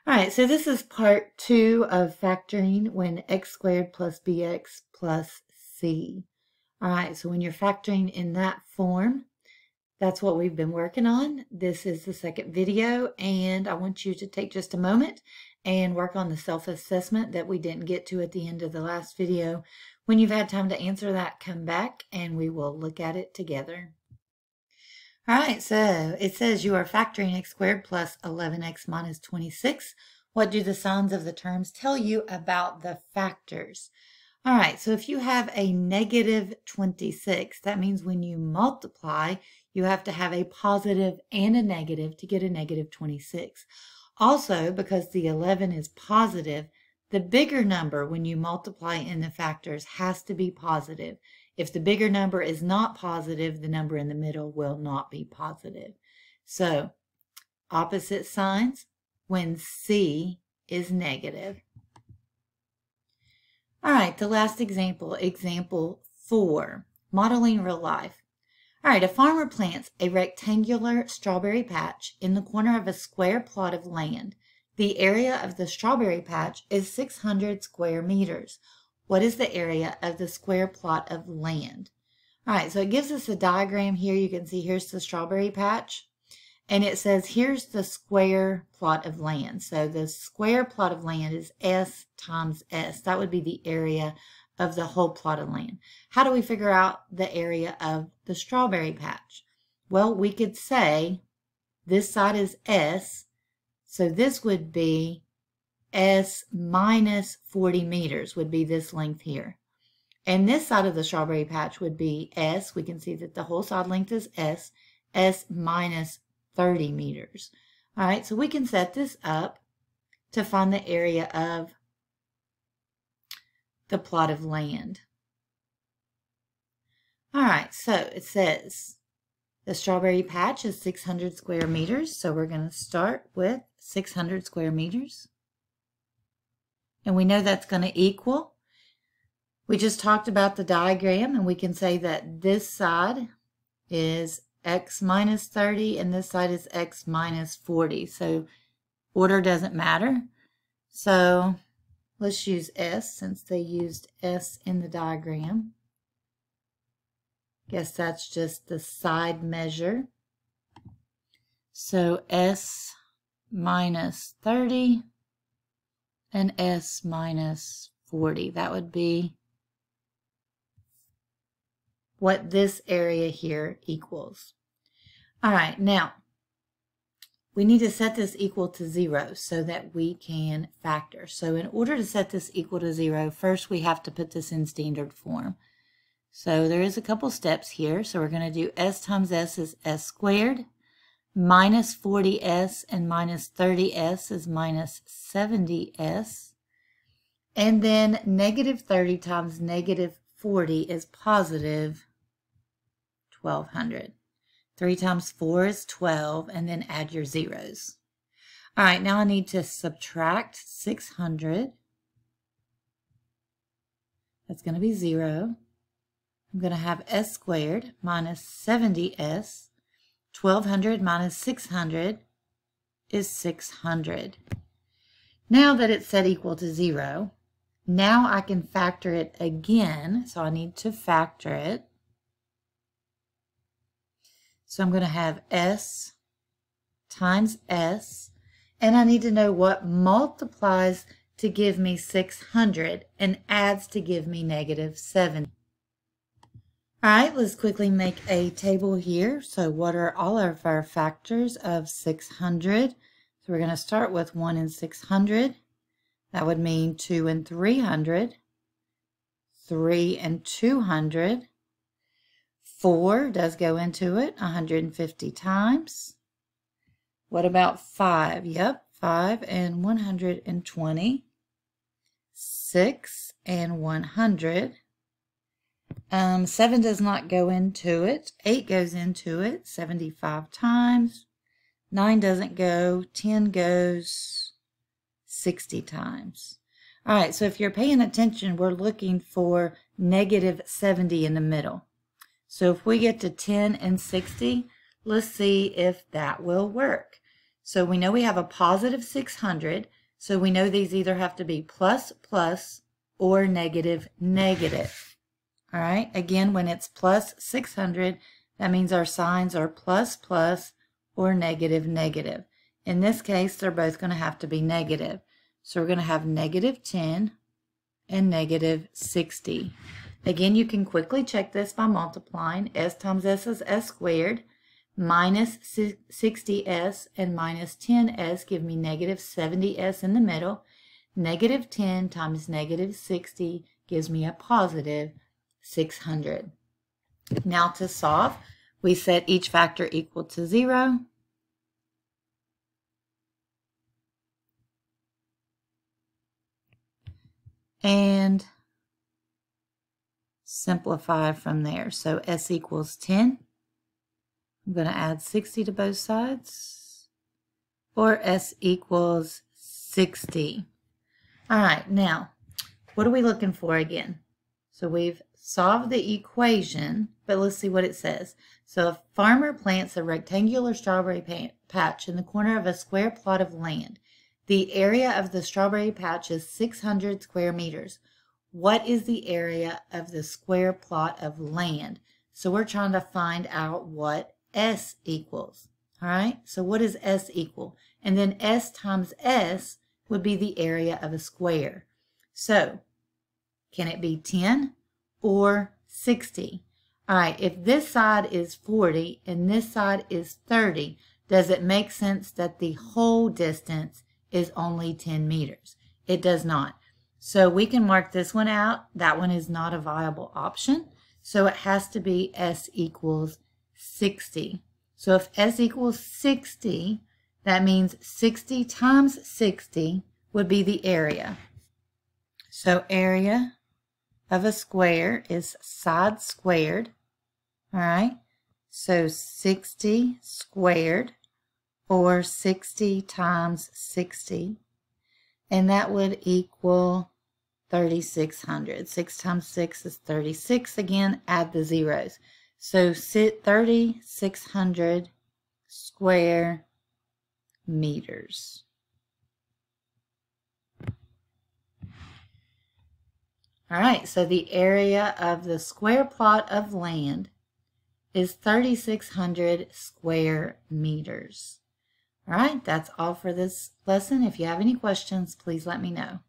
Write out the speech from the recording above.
All right, so this is part 2 of factoring when x squared plus bx plus c. All right, so when you're factoring in that form, that's what we've been working on. This is the second video, and I want you to take just a moment and work on the self-assessment that we didn't get to at the end of the last video. When you've had time to answer that, come back and we will look at it together. All right, so it says you are factoring x squared plus 11x minus 26. What do the signs of the terms tell you about the factors? All right, so if you have a negative 26, that means when you multiply, you have to have a positive and a negative to get a negative 26. Also, because the 11 is positive, the bigger number when you multiply in the factors has to be positive. If the bigger number is not positive, the number in the middle will not be positive. So, opposite signs when C is negative. All right, the last example, example 4, modeling real life. All right, a farmer plants a rectangular strawberry patch in the corner of a square plot of land. The area of the strawberry patch is 600 square meters. What is the area of the square plot of land? All right, so it gives us a diagram here. You can see here's the strawberry patch, and it says here's the square plot of land. So the square plot of land is S times S. That would be the area of the whole plot of land. How do we figure out the area of the strawberry patch? Well, we could say this side is S, so this would be S minus 40 meters would be this length here. And this side of the strawberry patch would be S. We can see that the whole side length is S. S minus 30 meters. All right, so we can set this up to find the area of the plot of land. All right, so it says the strawberry patch is 600 square meters. So we're going to start with 600 square meters. And we know that's going to equal. We just talked about the diagram, and we can say that this side is x minus 30 and this side is x minus 40. So order doesn't matter. So let's use S since they used S in the diagram. Guess that's just the side measure. So S minus 30 and S minus 40. That would be what this area here equals. All right, now we need to set this equal to 0 so that we can factor. So in order to set this equal to 0, first we have to put this in standard form. So there is a couple steps here. So we're going to do S times S is S squared, minus 40S and minus 30S is minus 70S. And then negative 30 times negative 40 is positive 1200. 3 times 4 is 12, and then add your zeros. All right, now I need to subtract 600. That's going to be 0. I'm going to have S squared minus 70S. 1200 minus 600 is 600. Now that it's set equal to 0, now I can factor it again. So I need to factor it. So I'm going to have S times S, and I need to know what multiplies to give me 600 and adds to give me negative 70. All right, let's quickly make a table here. So what are all of our factors of 600? So we're going to start with 1 and 600. That would mean 2 and 300, 3 and 200. 4 does go into it 150 times. What about 5? Yep, 5 and 120. 6 and 100. 7 does not go into it. 8 goes into it 75 times. 9 doesn't go. 10 goes 60 times. All right, so if you're paying attention, we're looking for negative 70 in the middle. So if we get to 10 and 60, let's see if that will work. So we know we have a positive 600. So we know these either have to be plus, plus, or negative, negative. All right, again, when it's plus 600, that means our signs are plus, plus, or negative, negative. In this case, they're both going to have to be negative. So we're going to have negative 10 and negative 60. Again, you can quickly check this by multiplying. S times S is S squared. Minus 60s and minus 10s give me negative 70s in the middle. Negative 10 times negative 60 gives me a positive 600. Now to solve, we set each factor equal to 0. And simplify from there. So S equals 10. I'm going to add 60 to both sides. Or S equals 60. All right, now, what are we looking for again? So we've solved the equation, but let's see what it says. So a farmer plants a rectangular strawberry patch in the corner of a square plot of land. The area of the strawberry patch is 600 square meters. What is the area of the square plot of land? So we're trying to find out what S equals. All right, so what does S equal? And then S times S would be the area of a square. So can it be 10 or 60? All right, if this side is 40 and this side is 30, does it make sense that the whole distance is only 10 meters? It does not. So we can mark this one out. That one is not a viable option. So it has to be S equals 60. So if S equals 60, that means 60 times 60 would be the area. So area of a square is side squared. All right. So 60 squared, or 60 times 60. And that would equal 3,600. 6 times 6 is 36. Again, add the zeros. So 3,600 square meters. All right, so the area of the square plot of land is 3,600 square meters. All right, that's all for this lesson. If you have any questions, please let me know.